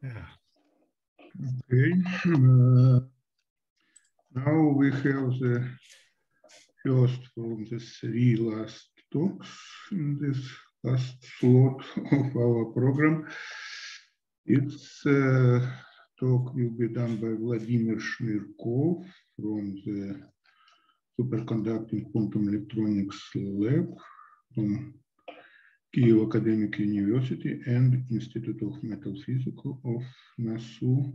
Yeah. Okay. Now we have the first from the three last talks in this last slot of our program. Its talk will be done by Vladimir Shmirkov from the Superconducting Quantum Electronics Lab from Kyiv Academic University and Institute of Metal Physics of NASU.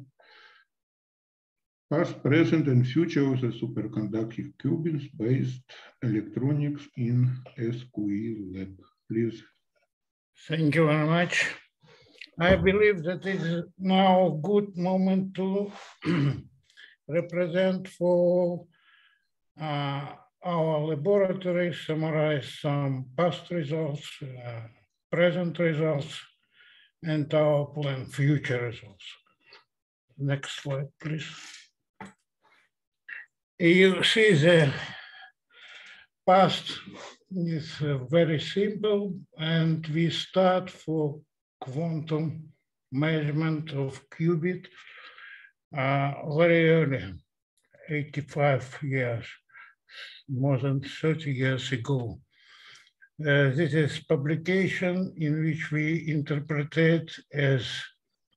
Past, present, and future of the superconducting qubits-based electronics in SQE Lab. Please. Thank you very much. I believe that it is now a good moment to represent for our laboratory, summarize some past results, present results, and our planned future results. Next slide, please. You see the past is very simple, and we start for quantum measurement of qubit very early, 85 years, more than 30 years ago. This is publication in which we interpret as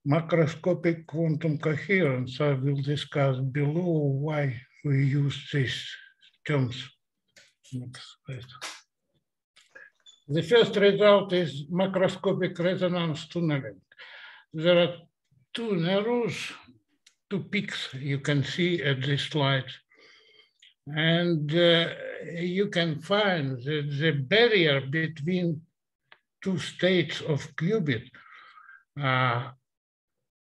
macroscopic quantum coherence. I will discuss below why we use these terms. Next slide. The first result is macroscopic resonance tunneling. There are two narrows, two peaks you can see at this slide. And you can find that the barrier between two states of qubit,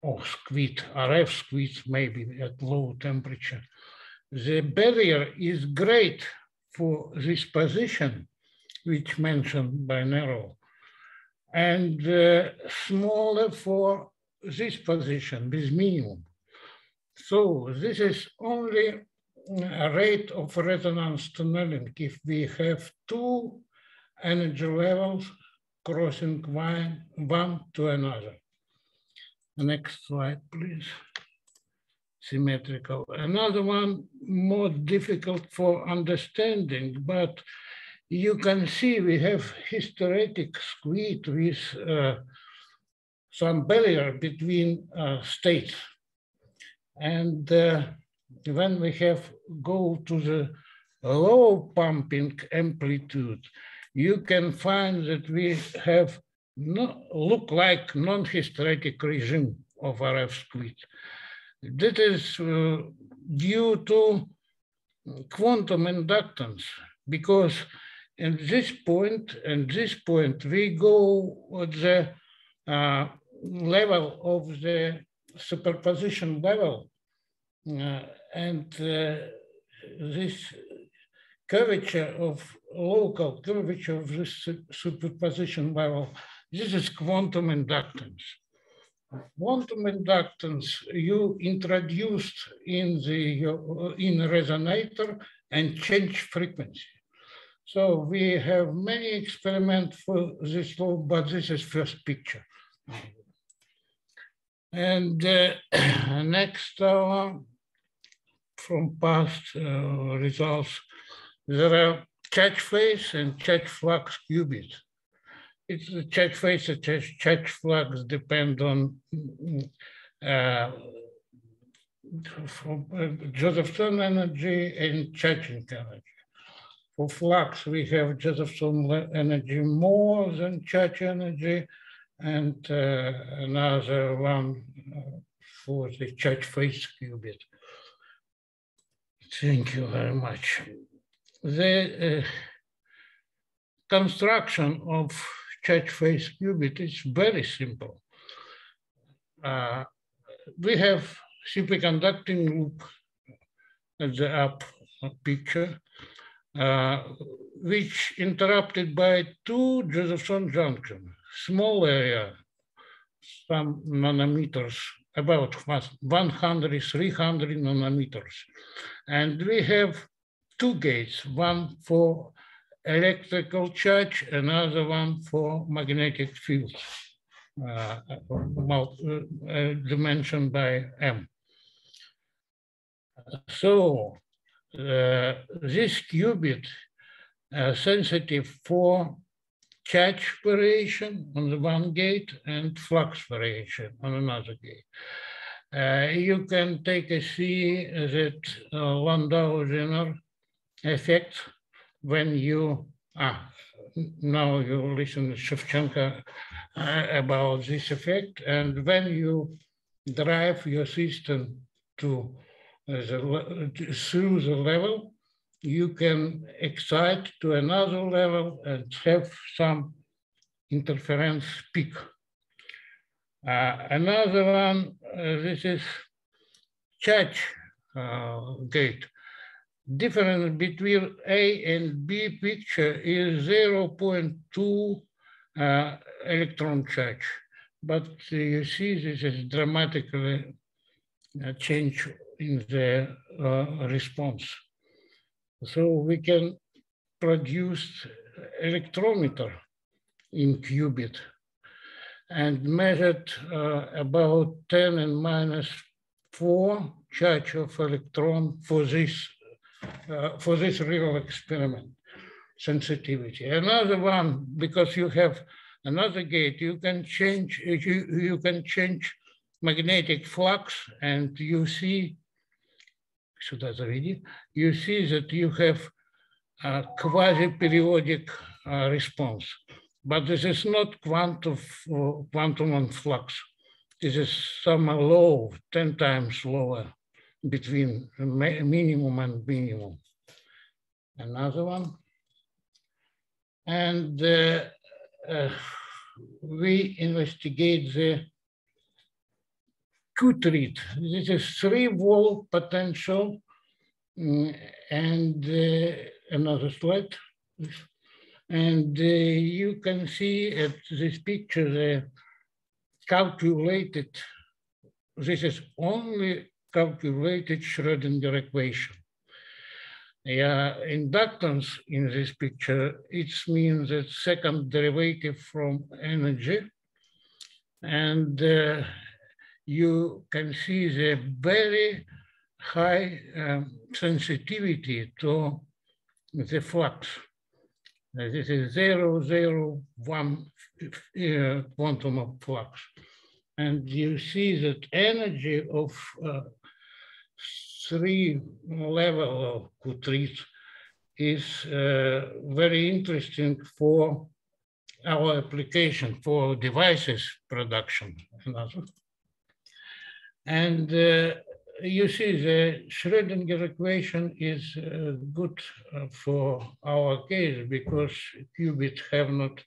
or squid, RF squids maybe at low temperature, the barrier is great for this position, which mentioned by Nero, and smaller for this position, this minimum. So this is only a rate of resonance tunneling if we have two energy levels crossing one to another. Next slide, please. Symmetrical. Another one more difficult for understanding, but you can see we have hysteretic squid with some barrier between states. And when we go to the low pumping amplitude, you can find that we have look like non-hysteretic regime of RF squid. That is due to quantum inductance, because at this point and this point, we go at the level of the superposition level, and this curvature of local curvature of this superposition level, this is quantum inductance. Quantum inductance you introduced in the resonator and change frequency. So we have many experiments for this law, but this is first picture. And next from past results, there are Church phase and Church flux qubits. It's the Church phase and Church flux depend on Josephson energy and Churching energy. For flux, we have Josephson energy more than Church energy, and another one for the Church phase qubit. Thank you very much. The construction of Church phase qubit is very simple. We have simply conducting loop at the up picture, which interrupted by two Josephson junctions, small area, some nanometers, about 100, 300 nanometers. And we have two gates, one for electrical charge, another one for magnetic fields. dimension by m. So this qubit sensitive for charge variation on the one gate and flux variation on another gate. You can take a see that Landau-Zinner effect when you, now you listen to Shevchenko about this effect, and when you drive your system to through the level, you can excite to another level and have some interference peak. Another one, this is charge gate. Difference between A and B picture is 0.2 electron charge. But you see this is dramatically change in the response. So we can produce electrometer in qubit and measured about 10 and minus 4 charge of electron for this real experiment sensitivity. Another one, because you have another gate, you can change magnetic flux, and you see, you see that you have a quasi-periodic response. But this is not quantum flux. This is some low, 10 times lower between minimum and minimum. Another one. And we investigate the Q-treat. This is 3-volt potential. And another slide. And you can see at this picture the calculated, this is only calculated Schrödinger equation. Inductance in this picture, it means that second derivative from energy. And you can see the very high sensitivity to the flux. This is 0.01 quantum of flux. And you see that energy of 3 level of Q-treat is very interesting for our application, for devices production. And you see the Schrödinger equation is good for our case because qubits have not,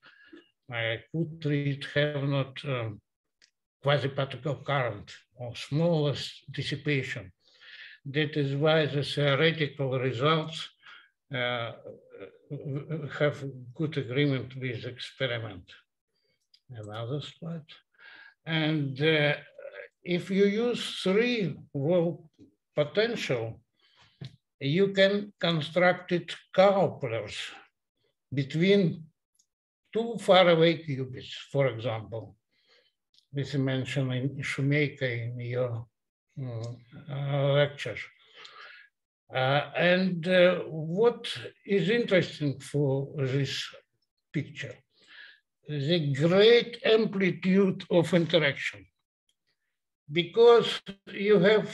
Q-treat have not quasi-particle current or smallest dissipation. That is why the theoretical results have good agreement with experiment. Another slide. And if you use 3-volt potential, you can construct it couplers between 2 faraway qubits, for example. This is mentioned in Shoemaker in your lecture. And what is interesting for this picture? The great amplitude of interaction. Because you have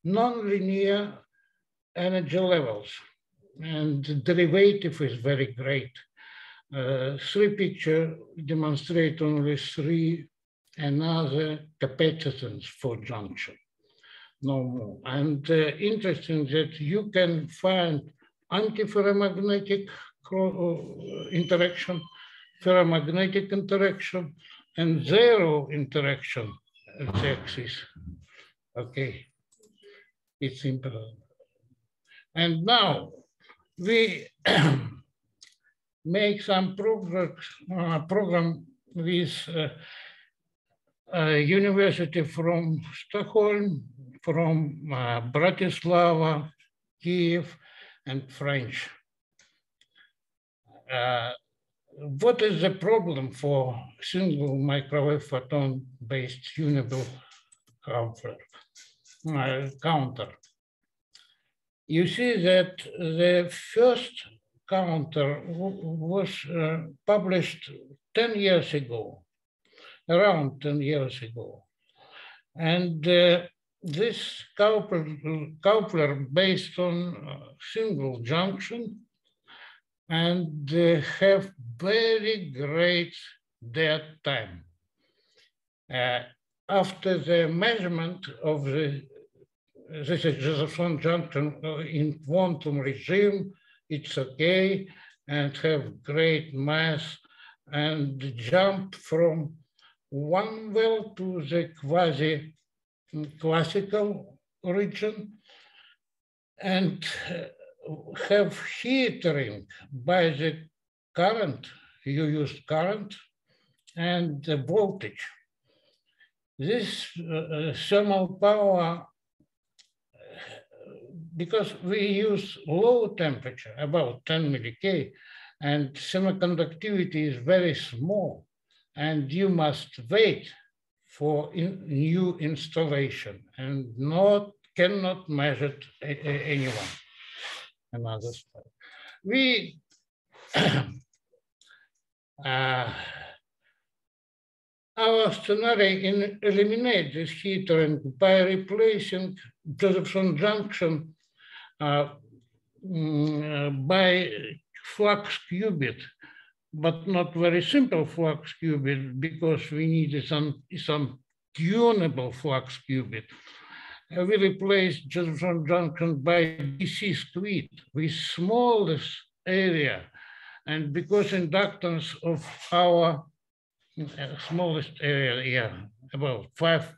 nonlinear energy levels and the derivative is very great. 3 pictures demonstrate only 3 another capacitance for junction, no more. And interesting that you can find antiferromagnetic interaction, ferromagnetic interaction, and zero interaction at the axis. Okay, it's simple. And now we make some program with University from Stockholm, from Bratislava, Kiev, and French. what is the problem for single microwave photon-based tunable counter? You see that the first counter was published 10 years ago, around 10 years ago. And this coupler based on single junction and have very great dead time. After the measurement of this Josephson junction in quantum regime, it's okay and have great mass and jump from one well to the quasi-classical region and have heating by the current, you use current and the voltage. This thermal power, because we use low temperature, about 10 milli-K, and semiconductivity is very small, and you must wait for new installation and cannot measure anyone. Another slide. We our scenario eliminate this heating by replacing Josephson junction by flux qubit, but not very simple flux qubit because we need some tunable flux qubit. We replaced Josephson junction by DC squared with smallest area, and because inductance of our smallest area, about 5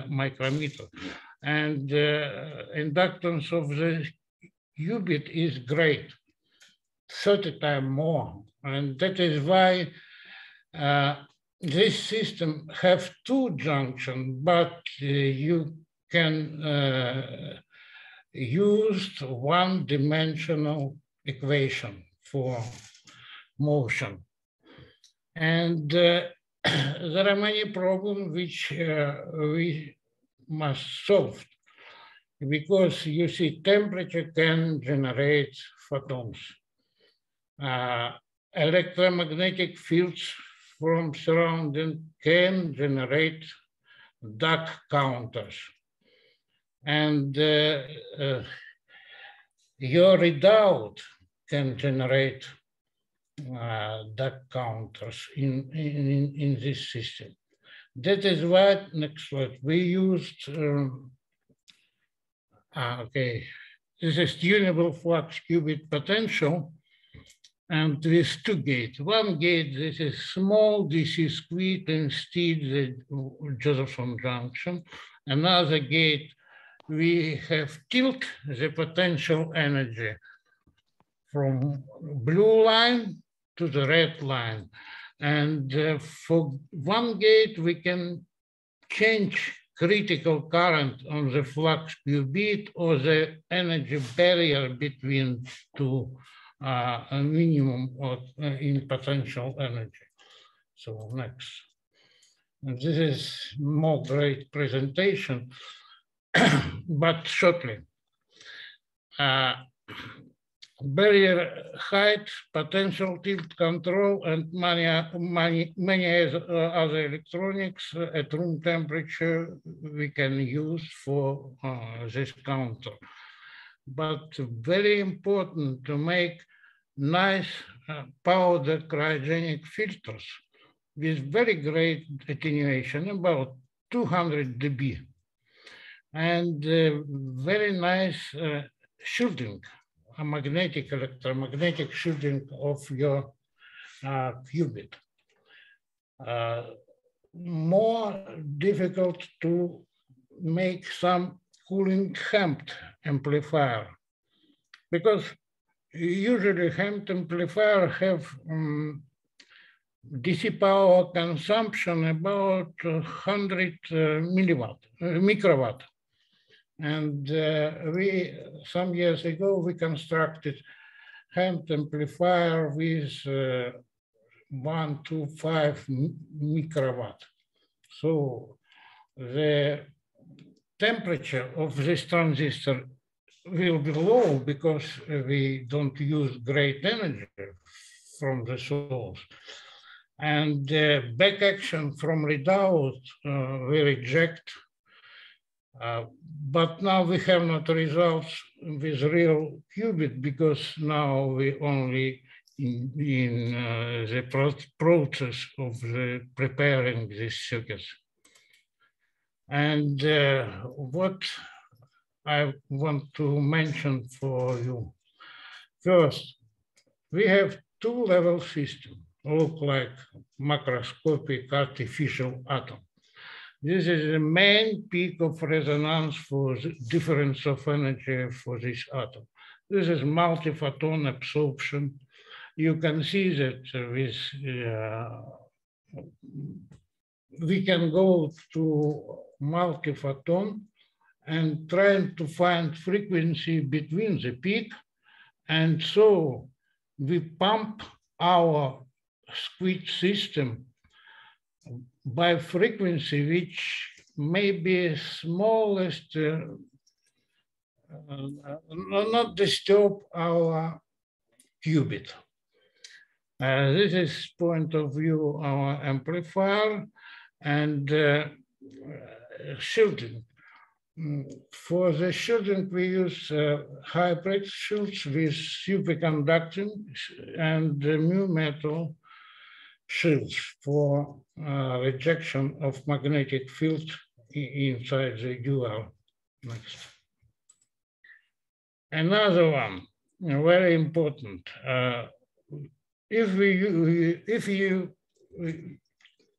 micrometer, and inductance of the qubit is great, 30 times more, and that is why this system have two junctions, but you can use one-dimensional equation for motion. And there are many problems which we must solve, because you see temperature can generate photons. Electromagnetic fields from surrounding can generate Dirac counters. And your readout can generate Dirac counters in this system. That is why, next slide, we used, okay, this is tunable flux qubit potential, and with two gates. One gate, this is small DC squared instead the Josephson junction. Another gate, we have tilt the potential energy from blue line to the red line. And for one gate, we can change critical current on the flux qubit or the energy barrier between two a minimum of, in potential energy. So next. And this is more great presentation, but shortly. Barrier height, potential tilt control, and many other electronics at room temperature we can use for this counter. But very important to make nice powder cryogenic filters with very great attenuation, about 200 dB, and very nice shielding, a magnetic, electromagnetic shielding of your qubit. More difficult to make some cooling Hempt amplifier, because usually Hempt amplifier have DC power consumption about 100 microwatt. And some years ago, we constructed Hempt amplifier with 125 microwatt. So the temperature of this transistor will be low because we don't use great energy from the source. And the back action from readout we reject. But now we have not results with real qubit because now we only in the process of preparing these circuits. And what I want to mention for you. First, we have two-level system, look like macroscopic artificial atom. This is the main peak of resonance for the difference of energy for this atom. This is multi-photon absorption. You can see that with we can go to multi-photon and trying to find frequency between the peak. And so we pump our squid system by frequency, which may be smallest, not disturb our qubit. This is point of view our amplifier and shielding. For the shielding, we use hybrid shields with superconducting and mu metal shields for rejection of magnetic field inside the dual. Next. Another one, very important. If you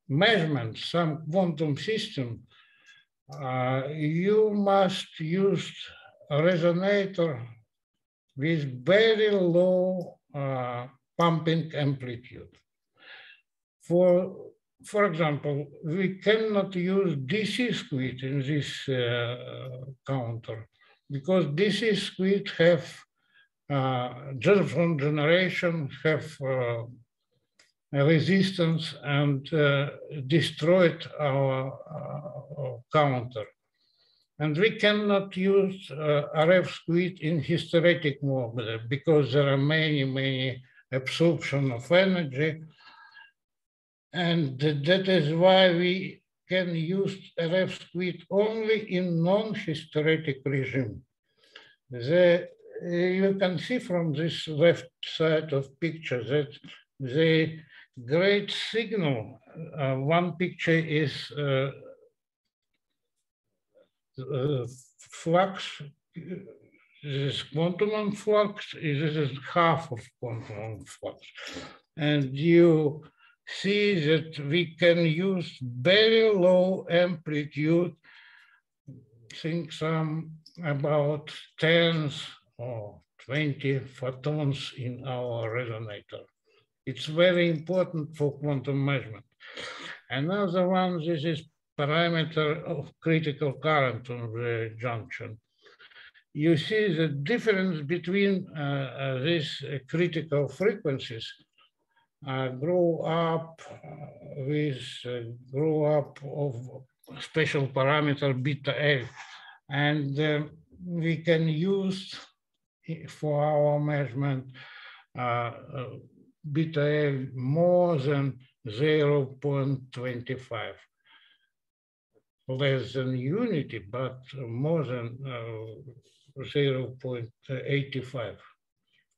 measurement some quantum system, you must use a resonator with very low pumping amplitude. For example, we cannot use DC squid in this counter because DC squid have Josephson generation, have resistance and destroyed our counter. And we cannot use RF squid in hysteretic mode because there are many absorption of energy. And that is why we can use RF squid only in non-hysteretic regime. You can see from this left side of picture that the great signal, one picture is flux, this is quantum flux, this is half of quantum flux. And you see that we can use very low amplitude, think some about 10 or 20 photons in our resonator. It's very important for quantum measurement. Another one, this is parameter of critical current on the junction. You see the difference between these critical frequencies grow up of special parameter beta L, and we can use for our measurement beta L more than 0.25, less than unity, but more than 0.85.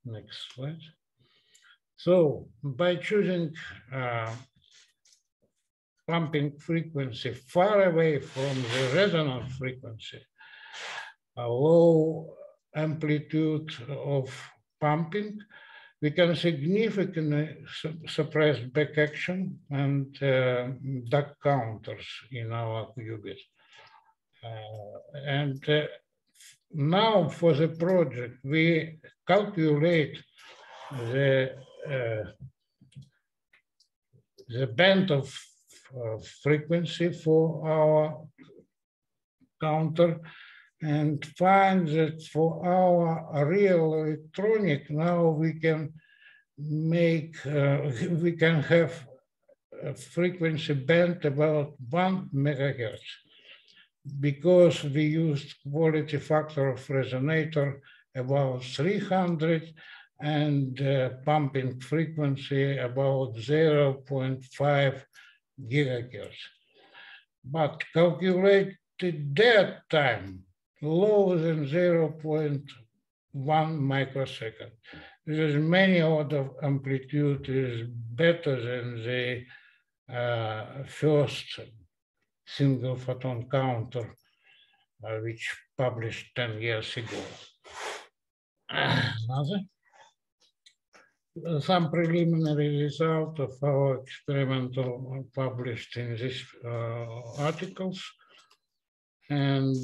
Next slide. So by choosing pumping frequency far away from the resonant frequency, a low amplitude of pumping, we can significantly suppress back action and duck counters in our qubit. Now for the project, we calculate the band of frequency for our counter and find that for our real electronic, now we can make, we can have a frequency band about 1 megahertz because we used quality factor of resonator about 300 and pumping frequency about 0.5 gigahertz. But calculated that time lower than 0.1 microsecond. There's many order of amplitude is better than the first single photon counter, which published 10 years ago. Another. Some preliminary result of our experimental published in these articles and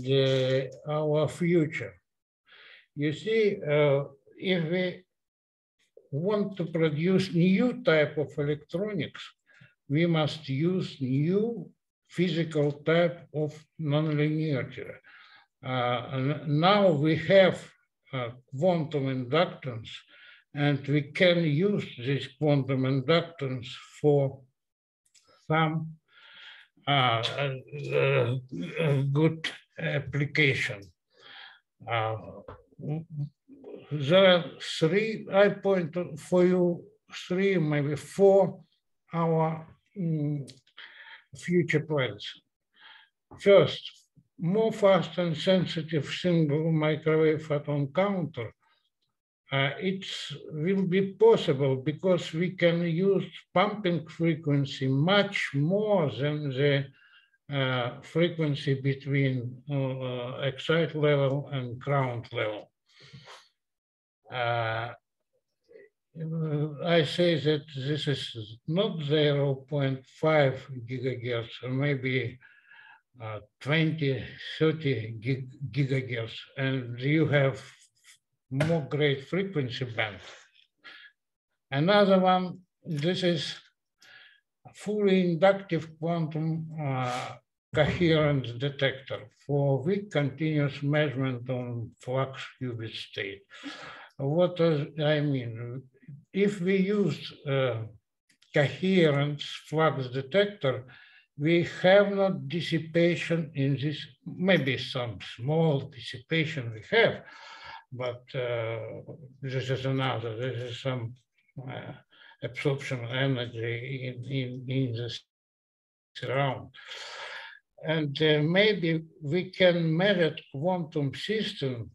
our future. You see, if we want to produce new type of electronics, we must use new physical type of nonlinearity. Now we have quantum inductance, and we can use this quantum inductance for some good application. There are three, I point for you, three, maybe four, our future plans. First, more fast and sensitive single microwave photon counter. It will be possible because we can use pumping frequency much more than the frequency between excite level and ground level. I say that this is not 0.5 gigahertz, or maybe 20, 30 gigahertz, and you have more great frequency band. Another one, this is fully inductive quantum coherence detector for weak continuous measurement on flux qubit state. What does I mean? If we use coherence flux detector, we have not dissipation in this, maybe some small dissipation we have, but this is another, this is some absorption energy in the surround. And maybe we can measure quantum system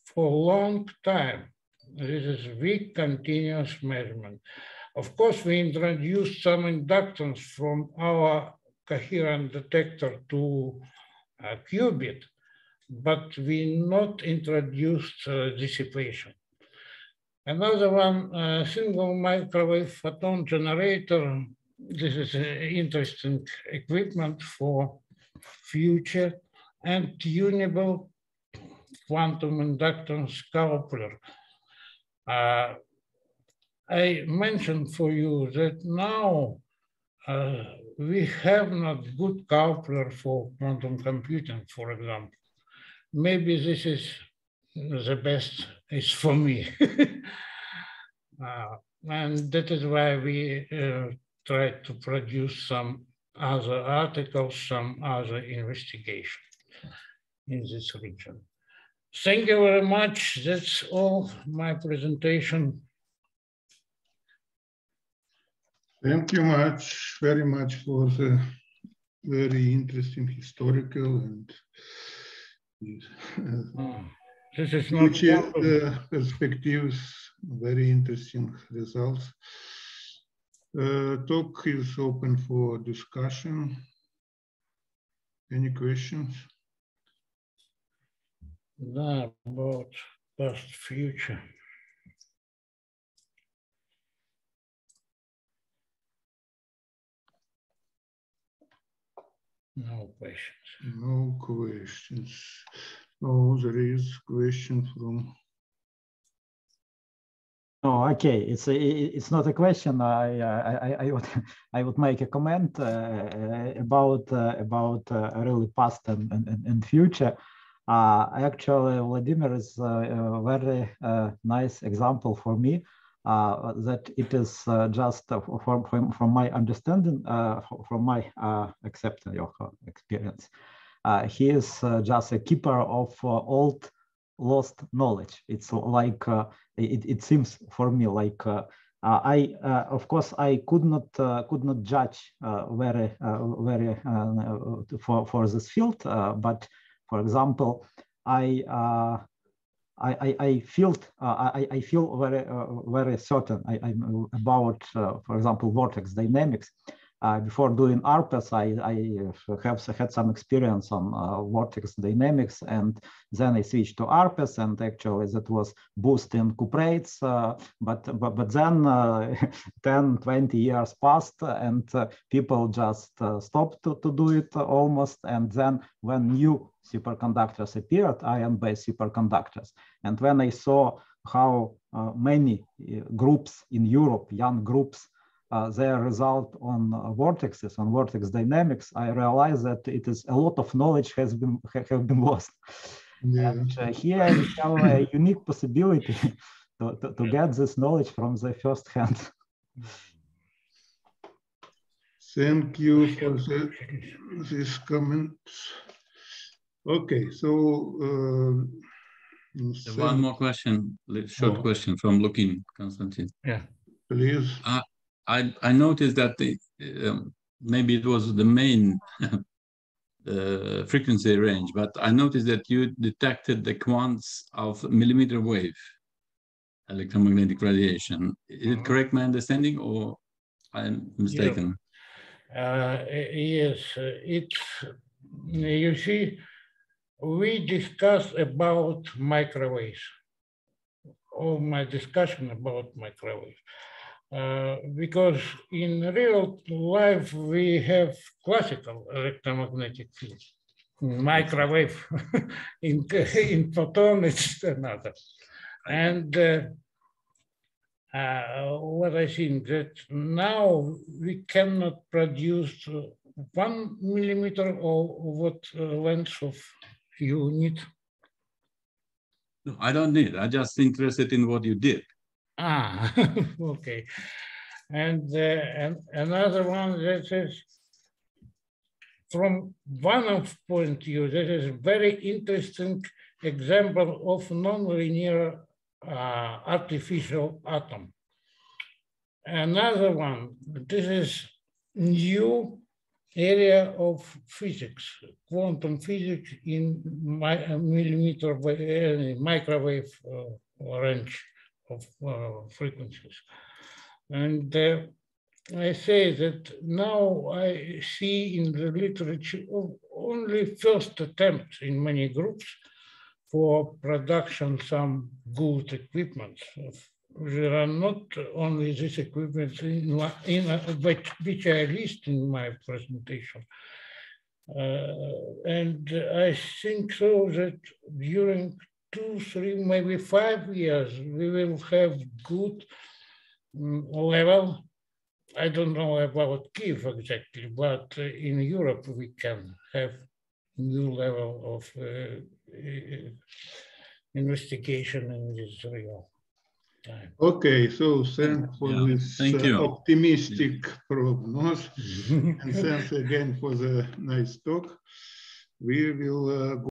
for a long time. This is weak continuous measurement. Of course, we introduced some inductance from our coherent detector to qubit, but we not introduced dissipation. Another one, single microwave photon generator. This is interesting equipment for future and tunable quantum inductance coupler. I mentioned for you that now we have not good coupler for quantum computing, for example. Maybe this is the best is for me. And that is why we try to produce some other articles, some other investigation in this region. Thank you very much. That's all my presentation. Thank you very much for the very interesting historical and this is future perspectives, very interesting results. Talk is open for discussion. Any questions? No, about past future. No questions. No questions. Oh, there is question from. Oh, okay. It's not a question. I would make a comment about really past and future. Actually, Vladimir is a very nice example for me that it is just from my understanding, from my accepting your experience. He is just a keeper of old lost knowledge. It's like it seems for me like of course I could not judge very for this field, but for example I feel very certain I'm about for example vortex dynamics. Before doing ARPES, I have had some experience on vortex dynamics, and then I switched to ARPES, and actually that was boosting cuprates. But then 10, 20 years passed, and people just stopped to do it almost. And then when new superconductors appeared, ion-based superconductors, and when I saw how many groups in Europe, young groups, their result on vortexes, on vortex dynamics, I realized that it is a lot of knowledge have been lost. Yeah. And here we have a unique possibility to get this knowledge from the first hand. Thank you for these comments. Okay, so one more question, short question from Lukin, Konstantin. Yeah, please. I noticed that maybe it was the main frequency range, but I noticed that you detected the quants of millimeter wave electromagnetic radiation. Is it correct, my understanding, or I'm mistaken? Yeah. Yes, it's, you see, we discussed about microwaves, or my discussion about microwaves. Because in real life, we have classical electromagnetic field. Microwave, in photon, it's another. And what I think that now we cannot produce 1 millimeter or what length of you need? No, I don't need. I'm just interested in what you did. Ah, okay. And another one that is from one of point of view, that is very interesting example of nonlinear artificial atom. Another one, this is new area of physics, quantum physics in millimeter microwave range of frequencies. And I say that now I see in the literature only first attempts in many groups for production some good equipment. There are not only this equipment which I list in my presentation. And I think so that during 2, 3, maybe 5 years, we will have good level. I don't know about Kiev exactly, but in Europe we can have new level of investigation in this real time. Okay, so thanks for this optimistic prognosis, and thanks again for the nice talk. We will go